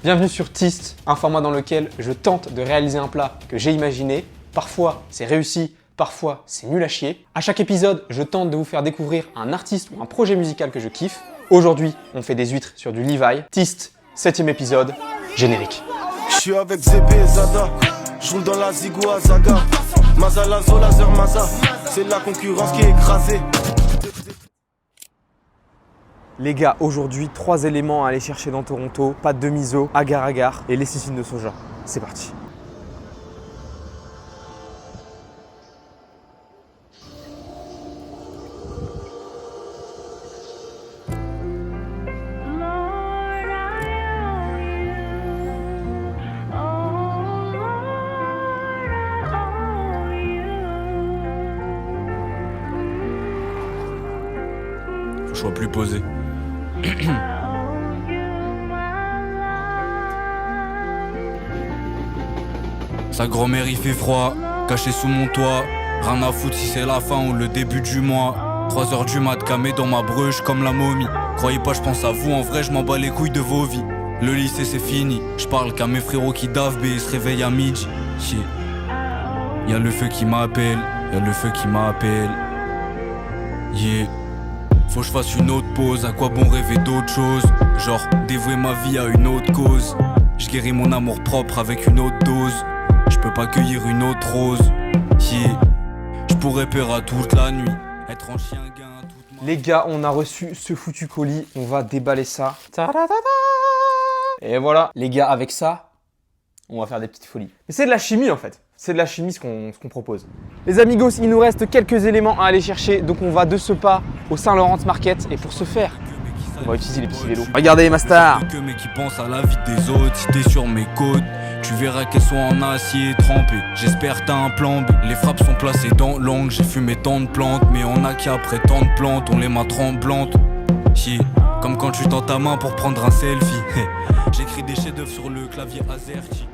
Bienvenue sur Tist, un format dans lequel je tente de réaliser un plat que j'ai imaginé. Parfois c'est réussi, parfois c'est nul à chier. À chaque épisode, je tente de vous faire découvrir un artiste ou un projet musical que je kiffe. Aujourd'hui, on fait des huîtres sur du Levi. Tist, 7ème épisode, générique. Je suis avec Zébé et Zada, je roule dans la Zigou à Zaga. Maza Lazo, Laser Maza, c'est la concurrence qui est écrasée. Les gars, aujourd'hui, 3 éléments à aller chercher dans Toronto. Pâte de miso, agar-agar et les lécithine de soja. C'est parti. Faut que je sois plus posé. Sa grand-mère il fait froid, caché sous mon toit. Rien à foutre si c'est la fin ou le début du mois. 3h du mat, camé dans ma bruche comme la momie. Croyez pas, je pense à vous, en vrai je m'en bats les couilles de vos vies. Le lycée c'est fini, je parle qu'à mes frérots qui davent et ils se réveillent à midi. Yeah. Y'a le feu qui m'appelle, y'a le feu qui m'appelle. Yeah. Faut que je fasse une autre pause, à quoi bon rêver d'autre chose? Genre dévouer ma vie à une autre cause. Je guéris mon amour propre avec une autre dose. Je peux pas cueillir une autre rose. Yeah. Je pourrais perdre toute la nuit, être en chien gain toute ma... Les gars, on a reçu ce foutu colis, on va déballer ça. Et voilà, les gars, avec ça, on va faire des petites folies. Mais c'est de la chimie en fait. C'est de la chimie ce qu'on propose. Les amigos, il nous reste quelques éléments à aller chercher. Donc on va de ce pas au Saint-Laurent Market. Et pour ce faire, on va utiliser les petits vélos. Regardez ma star. Que mais qui pense à la vie des autres. Si t'es sur mes côtes, tu verras qu'elles sont en acier trempé. J'espère t'as un plan B. Les frappes sont placées dans l'angle. J'ai fumé tant de plantes, mais on a qui après tant de plantes, on les mains tremblantes. Yeah. Comme quand tu tends ta main pour prendre un selfie. J'écris des chefs-d'œuvre sur le clavier AZERTY.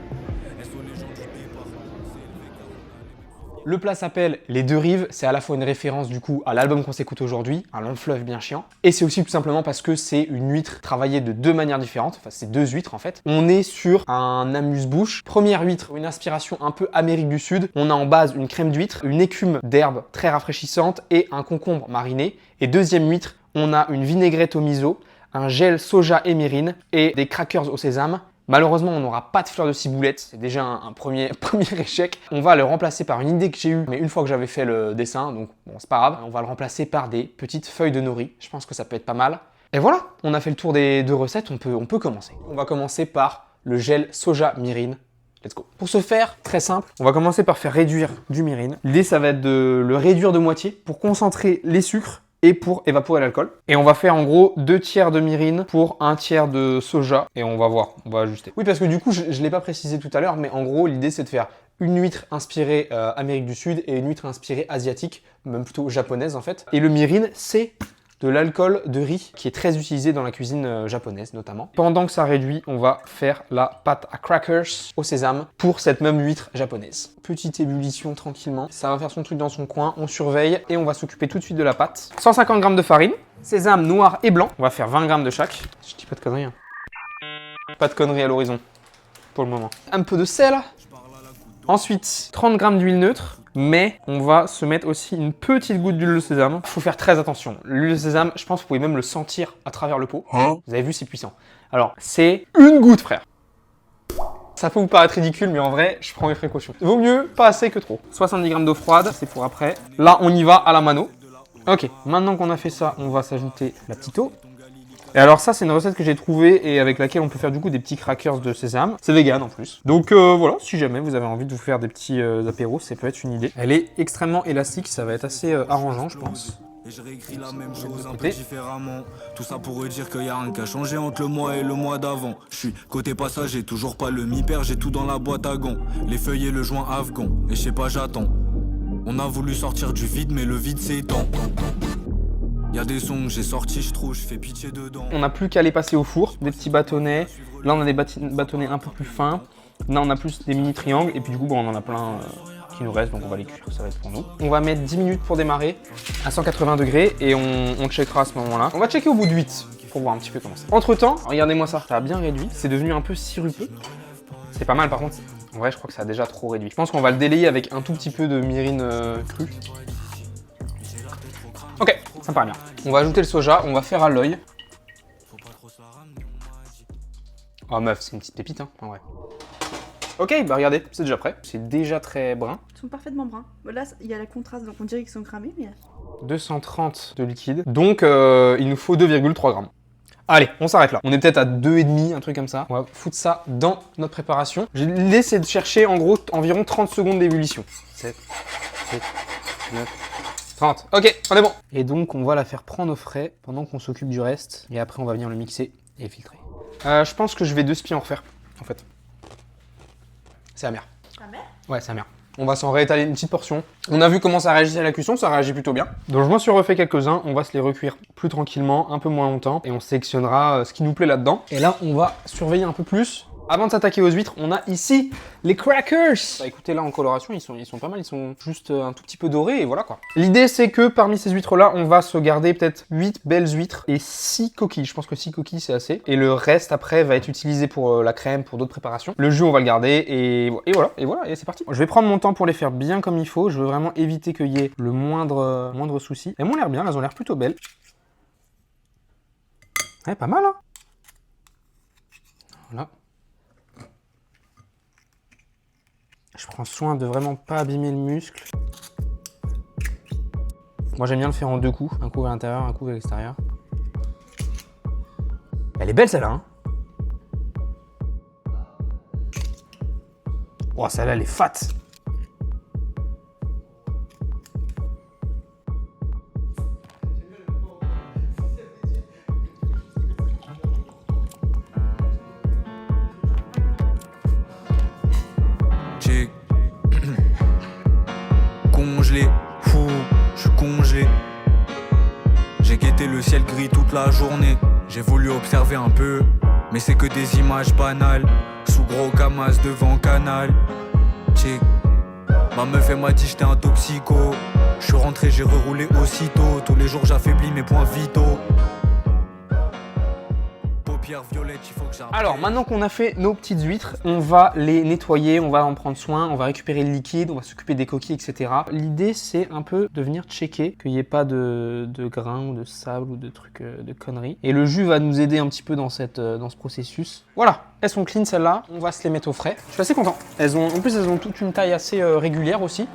Le plat s'appelle Les Deux Rives, c'est à la fois une référence du coup à l'album qu'on s'écoute aujourd'hui, un long fleuve bien chiant, et c'est aussi tout simplement parce que c'est une huître travaillée de 2 manières différentes, enfin c'est 2 huîtres en fait. On est sur un amuse-bouche. Première huître, une inspiration un peu Amérique du Sud. On a en base une crème d'huître, une écume d'herbe très rafraîchissante et un concombre mariné. Et deuxième huître, on a une vinaigrette au miso, un gel soja et myrrhine et des crackers au sésame. Malheureusement, on n'aura pas de fleur de ciboulette, c'est déjà un premier échec. On va le remplacer par une idée que j'ai eue, mais une fois que j'avais fait le dessin, donc bon, c'est pas grave. On va le remplacer par des petites feuilles de nori, je pense que ça peut être pas mal. Et voilà, on a fait le tour des 2 recettes, on peut commencer. On va commencer par le gel soja myrrhine. Let's go. Pour ce faire, très simple, on va commencer par faire réduire du myrrhine. L'idée, ça va être de le réduire de moitié pour concentrer les sucres et pour évaporer l'alcool. Et on va faire en gros 2 tiers de myrrhine pour 1 tiers de soja. Et on va voir, on va ajuster. Oui, parce que du coup, je ne l'ai pas précisé tout à l'heure, mais en gros, l'idée c'est de faire une huître inspirée Amérique du Sud et une huître inspirée asiatique, même plutôt japonaise en fait. Et le myrrhine, c'est de l'alcool de riz qui est très utilisé dans la cuisine japonaise notamment. Pendant que ça réduit, on va faire la pâte à crackers au sésame pour cette même huître japonaise. Petite ébullition tranquillement, ça va faire son truc dans son coin, on surveille et on va s'occuper tout de suite de la pâte. 150 g de farine, sésame noir et blanc, on va faire 20 g de chaque. Je dis pas de conneries. Hein. Pas de conneries à l'horizon pour le moment. Un peu de sel. Ensuite, 30 g d'huile neutre. Mais on va se mettre aussi une petite goutte d'huile de sésame. Il faut faire très attention. L'huile de sésame, je pense que vous pouvez même le sentir à travers le pot. Vous avez vu, c'est puissant. Alors, c'est une goutte, frère. Ça peut vous paraître ridicule, mais en vrai, je prends mes précautions. Vaut mieux pas assez que trop. 70 g d'eau froide, c'est pour après. Là, on y va à la mano. Ok, maintenant qu'on a fait ça, on va s'ajouter la petite eau. Et alors ça, c'est une recette que j'ai trouvée et avec laquelle on peut faire du coup des petits crackers de sésame. C'est vegan en plus. Donc voilà, si jamais vous avez envie de vous faire des petits apéros, ça peut être une idée. Elle est extrêmement élastique, ça va être assez arrangeant, je pense. Et je réécris la même chose un peu différemment. Tout ça pour dire qu'il y a rien qui a changé entre le mois et le mois d'avant. Je suis côté passager, toujours pas le mi-père, j'ai tout dans la boîte à gants. Les feuilles et le joint afghan, et je sais pas, j'attends. On a voulu sortir du vide, mais le vide s'étend. Y'a des sons que j'ai sortis, je trouve, je fais pitié dedans. On n'a plus qu'à les passer au four, des petits bâtonnets. Là, on a des bâtonnets un peu plus fins. Là, on a plus des mini triangles. Et puis du coup, bon, on en a plein qui nous restent, donc on va les cuire, ça va être pour nous. On va mettre 10 minutes pour démarrer à 180 degrés et on checkera à ce moment-là. On va checker au bout de 8. pour voir un petit peu comment c'est. Entre temps, regardez-moi ça, ça a bien réduit, c'est devenu un peu sirupeux. C'est pas mal par contre, en vrai je crois que ça a déjà trop réduit. Je pense qu'on va le délayer avec un tout petit peu de myrrhine crue. Ok, ça me paraît bien. On va ajouter le soja, on va faire à l'œil. Oh meuf, c'est une petite pépite hein, en vrai. Ok, bah regardez, c'est déjà prêt. C'est déjà très brun. Ils sont parfaitement bruns. Là, il y a la contraste, donc on dirait qu'ils sont cramés, mais... 230 de liquide. Donc, il nous faut 2,3 grammes. Allez, on s'arrête là. On est peut-être à 2,5, un truc comme ça. On va foutre ça dans notre préparation. J'ai laissé de chercher, en gros, environ 30 secondes d'ébullition. 7, 7, 9, 30. Ok, on est bon. Et donc, on va la faire prendre au frais pendant qu'on s'occupe du reste. Et après, on va venir le mixer et filtrer. Je pense que je vais 2 spies en refaire, en fait. C'est amer. Amer ? Ouais, c'est amer. On va s'en réétaler une petite portion. On a vu comment ça réagissait à la cuisson, ça réagit plutôt bien. Donc je m'en suis refait quelques-uns, on va se les recuire plus tranquillement, un peu moins longtemps, et on sélectionnera ce qui nous plaît là-dedans. Et là, on va surveiller un peu plus. Avant de s'attaquer aux huîtres, on a ici les crackers. Bah, écoutez, là en coloration, ils sont pas mal, ils sont juste un tout petit peu dorés et voilà quoi. L'idée c'est que parmi ces huîtres-là, on va se garder peut-être 8 belles huîtres et 6 coquilles. Je pense que 6 coquilles c'est assez. Et le reste après va être utilisé pour la crème, pour d'autres préparations. Le jus on va le garder et voilà, et c'est parti. Je vais prendre mon temps pour les faire bien comme il faut. Je veux vraiment éviter qu'il y ait le moindre souci. Elles m'ont l'air bien, elles ont l'air plutôt belles. Ouais, pas mal hein. Voilà. Je prends soin de vraiment pas abîmer le muscle. Moi j'aime bien le faire en 2 coups. Un coup à l'intérieur, un coup à l'extérieur. Elle est belle celle-là hein. Oh celle-là elle est fat. Congelé, fou, je suis congelé. J'ai guetté le ciel gris toute la journée. J'ai voulu observer un peu, mais c'est que des images banales. Sous gros camas devant canal. Check. Ma meuf elle m'a dit j'étais un toxico. Je suis rentré, j'ai reroulé aussitôt. Tous les jours j'affaiblis mes points vitaux. Alors maintenant qu'on a fait nos petites huîtres, on va les nettoyer, on va en prendre soin, on va récupérer le liquide, on va s'occuper des coquilles, etc. L'idée c'est un peu de venir checker qu'il n'y ait pas de grains ou de sable ou de trucs de conneries. Et le jus va nous aider un petit peu dans ce processus. Voilà, elles sont clean celles-là, on va se les mettre au frais. Je suis assez content. En plus elles ont toute une taille assez régulière aussi.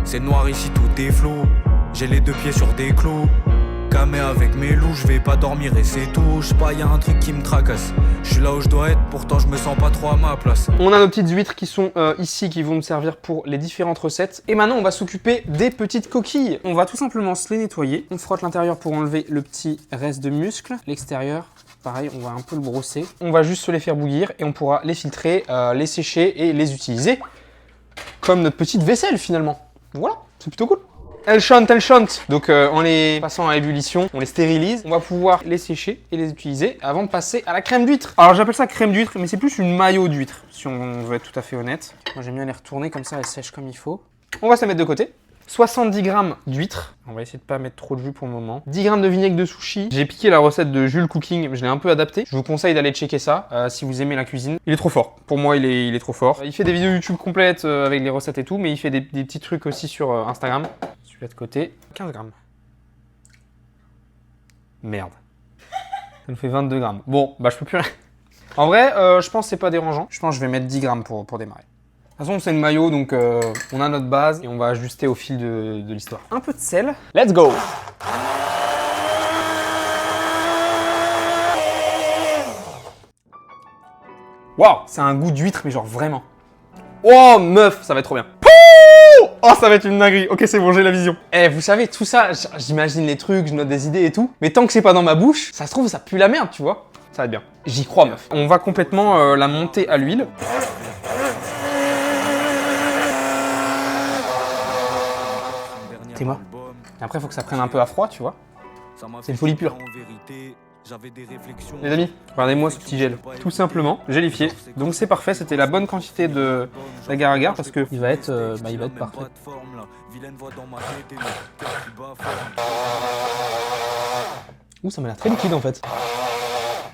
C'est noir ici, tout est flou. J'ai les 2 pieds sur des clous. Camé avec mes loups, je vais pas dormir et c'est tout. Je sais pas, y'a un truc qui me tracasse. Je suis là où je dois être, pourtant je me sens pas trop à ma place. On a nos petites huîtres qui sont ici, qui vont nous servir pour les différentes recettes. Et maintenant, on va s'occuper des petites coquilles. On va tout simplement se les nettoyer. On frotte l'intérieur pour enlever le petit reste de muscle. L'extérieur, pareil, on va un peu le brosser. On va juste se les faire bouillir et on pourra les filtrer, les sécher et les utiliser comme notre petite vaisselle finalement. Voilà, c'est plutôt cool. Elles chantent. Donc en les passant à ébullition, on les stérilise. On va pouvoir les sécher et les utiliser avant de passer à la crème d'huître. Alors j'appelle ça crème d'huître, mais c'est plus une maillot d'huître, si on veut être tout à fait honnête. Moi j'aime bien les retourner comme ça, elles sèchent comme il faut. On va se les mettre de côté. 70 grammes d'huîtres. On va essayer de pas mettre trop de jus pour le moment. 10 grammes de vinaigre de sushi. J'ai piqué la recette de Jules Cooking, mais je l'ai un peu adapté. Je vous conseille d'aller checker ça si vous aimez la cuisine. Il est trop fort. Pour moi, il est trop fort. Il fait des vidéos YouTube complètes avec les recettes et tout, mais il fait des petits trucs aussi sur Instagram. Celui-là de côté, 15 grammes. Merde. Ça nous fait 22 grammes. Bon, bah je peux plus rien. En vrai, je pense que c'est pas dérangeant. Je pense que je vais mettre 10 grammes pour démarrer. De toute façon, c'est une maillot, donc on a notre base et on va ajuster au fil de l'histoire. Un peu de sel. Let's go! Waouh! C'est un goût d'huître, mais genre vraiment. Oh, meuf, ça va être trop bien. Oh, ça va être une dinguerie. Ok, c'est bon, j'ai la vision. Eh, vous savez, tout ça, j'imagine les trucs, je note des idées et tout. Mais tant que c'est pas dans ma bouche, ça se trouve, ça pue la merde, tu vois. Ça va être bien. J'y crois, meuf. On va complètement la monter à l'huile. C'est moi. Et après, il faut que ça prenne un peu à froid, tu vois. C'est une folie pure. Les amis, regardez-moi ce petit gel. Tout simplement, gélifié. Donc c'est parfait, c'était la bonne quantité de l'agar-agar parce que il va être parfait. Ouh, ça m'a l'air très liquide en fait.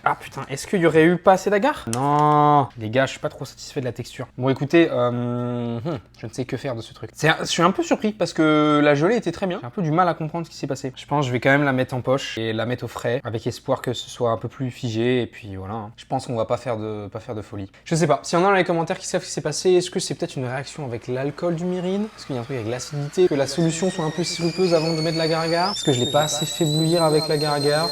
Ah putain, est-ce qu'il y aurait eu pas assez d'agar? Non, les gars, je suis pas trop satisfait de la texture. Bon écoutez, je ne sais que faire de ce truc. Je suis un peu surpris parce que la gelée était très bien. J'ai un peu du mal à comprendre ce qui s'est passé. Je pense que je vais quand même la mettre en poche et la mettre au frais avec espoir que ce soit un peu plus figé et puis voilà. Je pense qu'on va pas faire de folie. Je sais pas, s'il y en a dans les commentaires qui savent ce qui s'est passé, est-ce que c'est peut-être une réaction avec l'alcool du myrrhine? Est-ce qu'il y a un truc avec l'acidité? Que la solution soit un peu sirupeuse avant de mettre l'agar-agar? Est-ce que je l'ai pas assez fait bouillir avec l'agar-agar?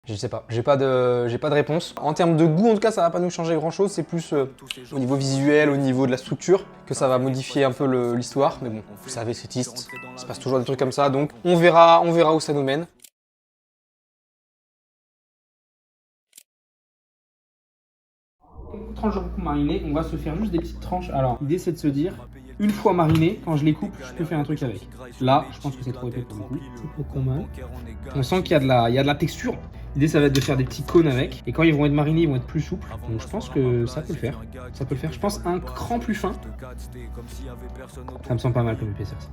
Je sais pas, j'ai pas de réponse. En termes de goût, en tout cas, ça va pas nous changer grand chose. C'est plus au niveau visuel, au niveau de la structure, que ça va modifier un peu l'histoire. Mais bon, vous savez, c'est Tist, il se passe toujours des trucs comme ça, donc on verra où ça nous mène. Tranches de beaucoup marinées, on va se faire juste des petites tranches. Alors, l'idée c'est de se dire, une fois mariné, quand je les coupe, je peux faire un truc avec. Là, je pense que c'est trop épais pour le coup. C'est trop mal. On sent qu'il y a de la texture. L'idée, ça va être de faire des petits cônes avec. Et quand ils vont être marinés, ils vont être plus souples. Donc je pense que ça peut le faire. Ça peut le faire. Je pense un cran plus fin. Ça me semble pas mal comme épaisseur, ça.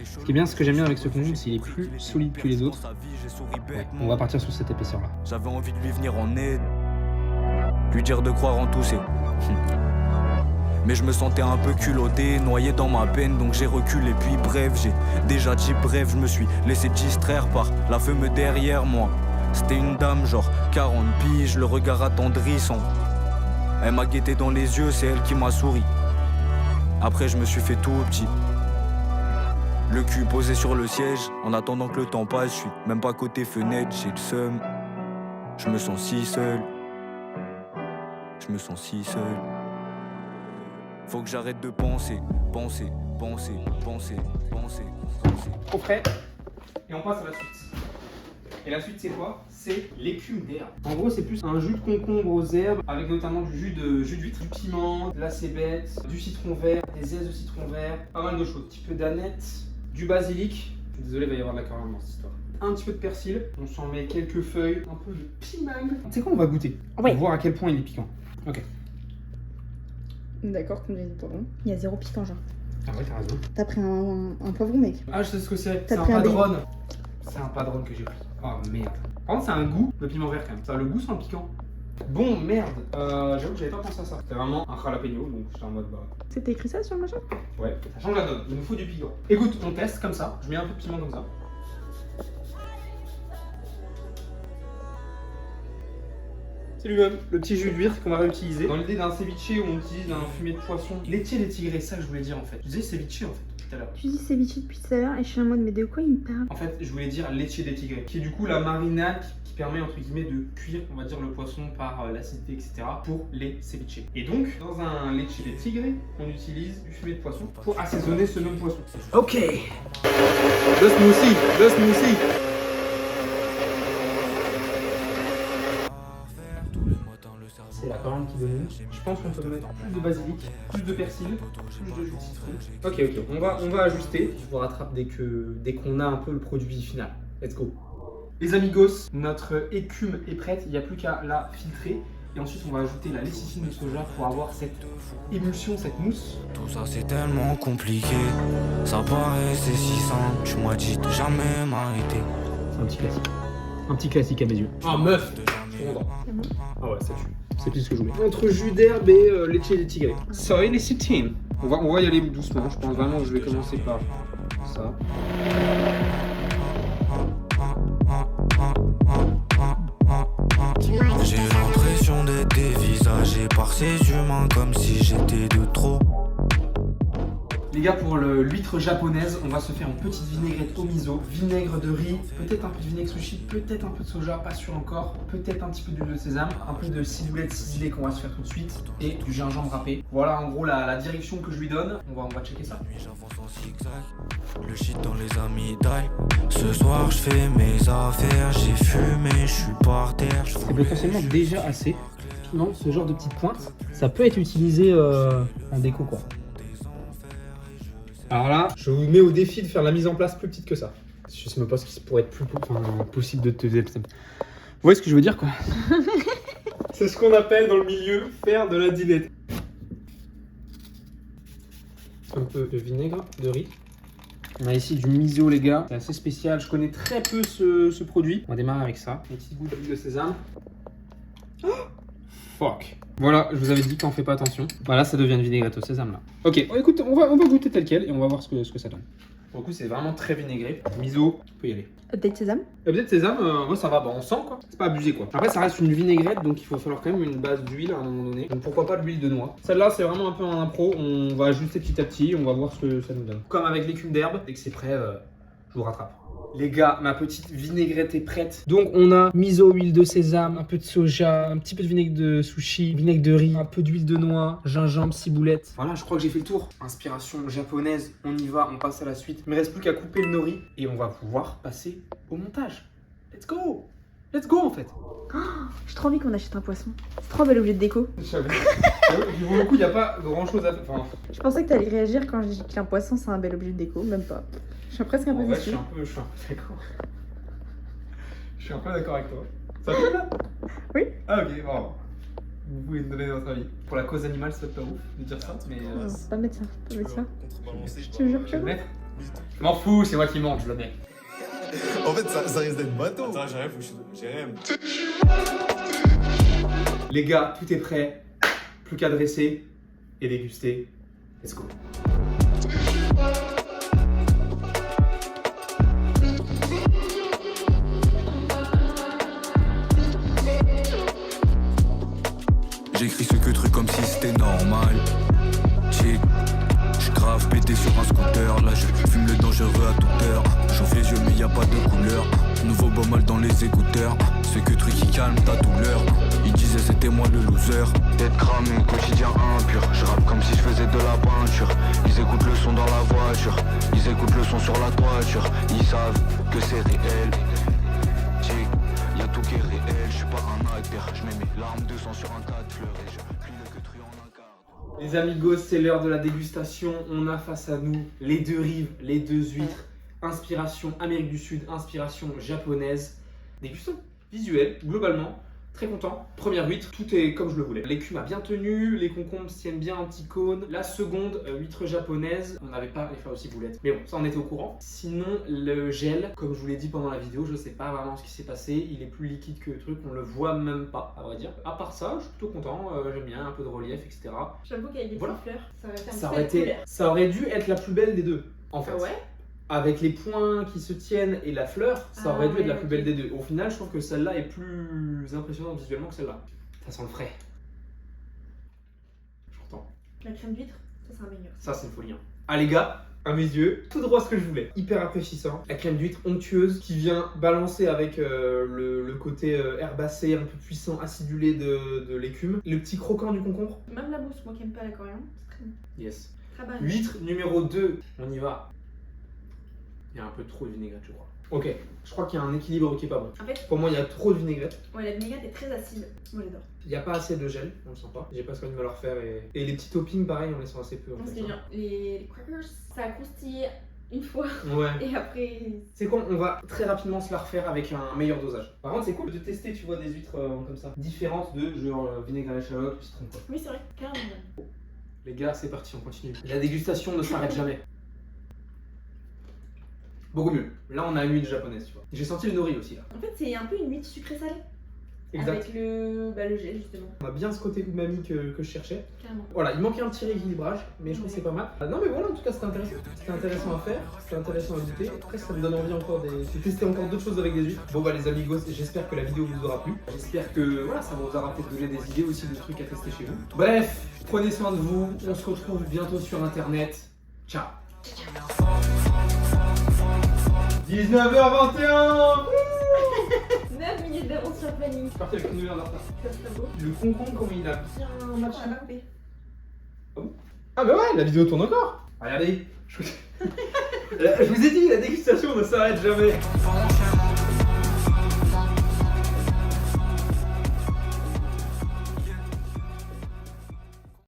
Ce qui est bien, ce que j'aime bien avec ce conjunct, c'est qu'il est plus solide que les autres. Ouais, on va partir sur cette épaisseur-là. J'avais envie de lui venir en aide, lui dire de croire en tout, c'est... Mais je me sentais un peu culotté, noyé dans ma peine, donc j'ai reculé. Puis bref, j'ai déjà dit bref, je me suis laissé distraire par la femme derrière moi. C'était une dame, genre 40 piges, le regard attendrissant. Elle m'a guetté dans les yeux, c'est elle qui m'a souri. Après, je me suis fait tout petit. Le cul posé sur le siège, en attendant que le temps passe, je suis même pas côté fenêtre, j'ai le seum. Je me sens si seul. Je me sens si seul. Faut que j'arrête de penser. Trop frais. Et on passe à la suite. Et la suite c'est quoi? C'est l'écume d'herbe. En gros c'est plus un jus de concombre aux herbes avec notamment du jus d'huître, du piment, de la cébette, du citron vert, des aises de citron vert, pas mal de choses. Un petit peu d'aneth, du basilic. Je suis désolé, il va y avoir de la coriandre dans cette histoire. Un petit peu de persil, on s'en met quelques feuilles, un peu de piment. Tu sais quoi, on va goûter. On va voir à quel point il est piquant. Ok. D'accord, comme j'ai dit pour vous. Il y a 0 piquant, genre. Ah ouais, t'as raison. T'as pris un poivron, mec. Ah, je sais ce que c'est. C'est T'as un pris un padron. C'est un padron que j'ai pris. Oh merde. Par contre, c'est un goût de piment vert quand même. Ça a le goût sans le piquant. Bon, merde. J'avoue que j'avais pas pensé à ça. C'était vraiment un jalapeno, donc j'étais en mode bah. C'était écrit ça sur le machin? Ouais, ça change la donne. Il nous faut du piquant. Écoute, on teste comme ça. Je mets un peu de piment comme ça. C'est lui-même, le petit jus d'huître qu'on va réutiliser. Dans l'idée d'un ceviche où on utilise un fumet de poisson. Laitier des tigrés, ça que je voulais dire en fait. Je disais ceviche en fait, tout à l'heure. Tu dis ceviche depuis tout à l'heure et je suis en mode, mais de quoi il me parle? En fait, je voulais dire laitier des tigrés, qui est du coup la marinade qui permet entre guillemets de cuire, on va dire, le poisson par l'acidité, etc. pour les ceviches. Et donc, dans un laitier des tigrés, on utilise du fumet de poisson pour assaisonner ce même poisson. Ok. Le smoothie. C'est la coriandre qui domine. Je pense qu'on peut mettre plus de basilic, plus de persil, plus de jus de citron. Ok, on va ajuster. Je vous rattrape dès qu'on a un peu le produit final. Let's go. Les amigos, notre écume est prête. Il n'y a plus qu'à la filtrer. Et ensuite, on va ajouter la lécithine de soja pour avoir cette émulsion, cette mousse. Tout ça c'est tellement compliqué. Ça paraissait si simple. Tu m'as dit de jamais m'arrêter. C'est un petit classique. Un petit classique à mes yeux. Ah, meuf! Je suis content. Ah ouais, ça tue. C'est plus ce que je voulais. Entre jus d'herbe et laitier des tigrés. Soy lécithine. On va y aller doucement. Je pense vraiment que je vais commencer par ça. J'ai l'impression d'être dévisagé par ces humains comme si j'étais de trop. Les gars, pour l'huître japonaise, on va se faire une petite vinaigrette au miso, vinaigre de riz, peut-être un peu de vinaigre sushi, peut-être un peu de soja, pas sûr encore, peut-être un petit peu d'huile de sésame, un peu de ciboulette ciselée qu'on va se faire tout de suite et du gingembre râpé. Voilà en gros la direction que je lui donne. On va checker ça. Le shit dans les amygdales. Ce soir je fais mes affaires, j'ai fumé, je suis par terre. C'est potentiellement déjà assez. Non, ce genre de petite pointe, ça peut être utilisé en déco quoi. Alors là, je vous mets au défi de faire la mise en place plus petite que ça. Je sais même pas ce qui pourrait être plus possible de te voyez ce que je veux dire quoi? C'est ce qu'on appelle dans le milieu faire de la dilette. Un peu de vinaigre de riz. On a ici du miso les gars, c'est assez spécial, je connais très peu ce produit. On va démarrer avec ça, un petit goût d'huile de sésame. Oh fuck. Voilà, je vous avais dit qu'on fait pas attention. Voilà, ça devient une vinaigrette au sésame là. Ok, écoute, on va goûter tel quel et on va voir ce que ça donne. Pour le coup, c'est vraiment très vinaigré. Miso, on peut y aller. Update sésame. Update sésame, moi ça va, bah, on sent quoi. C'est pas abusé quoi. Après, ça reste une vinaigrette, donc il va falloir quand même une base d'huile à un moment donné. Donc pourquoi pas de l'huile de noix. Celle-là, c'est vraiment un peu un impro. On va ajuster petit à petit, on va voir ce que ça nous donne. Comme avec l'écume d'herbe, dès que c'est prêt, je vous rattrape. Les gars, ma petite vinaigrette est prête. Donc on a miso, huile de sésame, un peu de soja, un petit peu de vinaigre de sushi, vinaigre de riz, un peu d'huile de noix, gingembre, ciboulette. Voilà, je crois que j'ai fait le tour. Inspiration japonaise, on y va, on passe à la suite. Il me reste plus qu'à couper le nori et on va pouvoir passer au montage. Let's go! Let's go en fait! J'ai trop envie qu'on achète un poisson. C'est trop bel objet de déco. J'avoue. Pour le coup, il n'y a pas grand chose à faire. Enfin, Je pensais que t'allais réagir quand j'ai dit qu'un poisson c'est un bel objet de déco, même pas. Je suis presque un peu en vrai, déçue. je suis un peu d'accord. Je suis un peu d'accord avec toi. Ça fait là? Oui. Ah ok, bon. Vous pouvez me donner votre avis. Pour la cause animale, c'est pas ouf de dire ça, mais. Faut pas mettre ça, faut pas mettre ça. Contrebalancer. Je te jure Je que vais le mettre. Je m'en fous, c'est moi qui monte, je le mets. En fait, ça risque d'être bateau. Attends, j'arrive, j'ai rien. Les gars, tout est prêt. Plus qu'à dresser et déguster. Let's go. J'écris ce que truc comme si c'était normal. Chill, j'grave pété sur un scooter. Là je fume le dangereux à toute heure. J'ouvre les yeux mais y a pas de couleur. Nouveau beau mal dans les écouteurs. Ce que truc qui calme ta douleur. Ils disaient c'était moi le loser. Tête cramée, quotidien impur. Je rappe comme si je faisais de la peinture. Ils écoutent le son dans la voiture. Ils écoutent le son sur la toiture. Ils savent que c'est réel. Chill, y'a tout qui est réel. Je suis pas un acteur. Je mets mes larmes de sang sur un tas de fleurs. Et je plie le que truand en un quart. Les amigos, c'est l'heure de la dégustation. On a face à nous les deux rives, les deux huîtres. Inspiration Amérique du Sud, inspiration japonaise. Dégustation visuelle, globalement. Très content. Première huître, tout est comme je le voulais. L'écume a bien tenu, les concombres tiennent bien en petit cône. La seconde, huître japonaise, on n'avait pas les faire aussi boulettes. Mais bon, ça on était au courant. Sinon, le gel, comme je vous l'ai dit pendant la vidéo, je sais pas vraiment ce qui s'est passé. Il est plus liquide que le truc, on le voit même pas, à vrai dire. À part ça, je suis plutôt content, j'aime bien, un peu de relief, etc. J'avoue qu'avec des Voilà. petites fleurs, ça aurait été un Ça petit aurait, peu couleur. ça aurait dû être la plus belle des deux, en fait. Ah ouais? Avec les points qui se tiennent et la fleur, ça Ah aurait dû être la ouais, plus ok. belle des deux. Au final, je trouve que celle-là est plus impressionnante visuellement que celle-là. Ça sent le frais. J'entends. La crème d'huître, ça c'est un meilleur. Ça, c'est une folie. Hein. Ah les gars, à mes yeux, tout droit ce que je voulais. Hyper rafraîchissant. La crème d'huître onctueuse qui vient balancer avec le côté herbacé, un peu puissant, acidulé de l'écume. Le petit croquant du concombre. Même la mousse, moi qui aime pas la coriandre, c'est très bon. Yes. Très bonne. Huître numéro 2, on y va. Il y a un peu trop de vinaigrette, je crois. Ok, je crois qu'il y a un équilibre qui est pas bon. En fait, Pour moi, il y a trop de vinaigrette. ouais, la vinaigrette est très acide. Moi j'adore. Il n'y a pas assez de gel, on le sent pas. J'ai pas ce envie de me le refaire. Et les petits toppings, pareil, on les sent assez peu. En Parce fait, que hein. genre, les crackers, ça a croustillé une fois Ouais. et après. C'est quoi, on va très rapidement se la refaire avec un meilleur dosage. Par contre, c'est cool de tester, tu vois, des huîtres comme ça. Différentes de genre vinaigre à l'échalote, ou citron quoi. Oui, c'est vrai, carrément. Les gars, c'est parti, on continue. La dégustation ne s'arrête jamais. Beaucoup mieux. Là, on a une huile japonaise, tu vois. J'ai senti le nori aussi là. En fait, c'est un peu une huître sucrée-salée. Exact. Avec le gel justement. On a bien ce côté umami que je cherchais. Carrément. Voilà, il manquait un petit rééquilibrage, mais je trouve que c'est pas mal. Non mais voilà, en tout cas c'était intéressant. C'était intéressant à faire, c'était intéressant à goûter. Après ça me donne envie encore de tester encore d'autres choses avec des huîtres. Bon bah les amigos, j'espère que la vidéo vous aura plu. J'espère que voilà, ça vous aura peut-être donné des idées aussi de trucs à tester chez vous. Bref, prenez soin de vous, on se retrouve bientôt sur internet. Ciao. 19h21. 9 minutes d'avance sur le planning. Je suis parti avec une heure de retard. Ça serait beau. Le concombre comme il a bien matché. On va couper. Ah bah ouais, la vidéo tourne encore. Regardez. Je vous ai dit, la dégustation ne s'arrête jamais.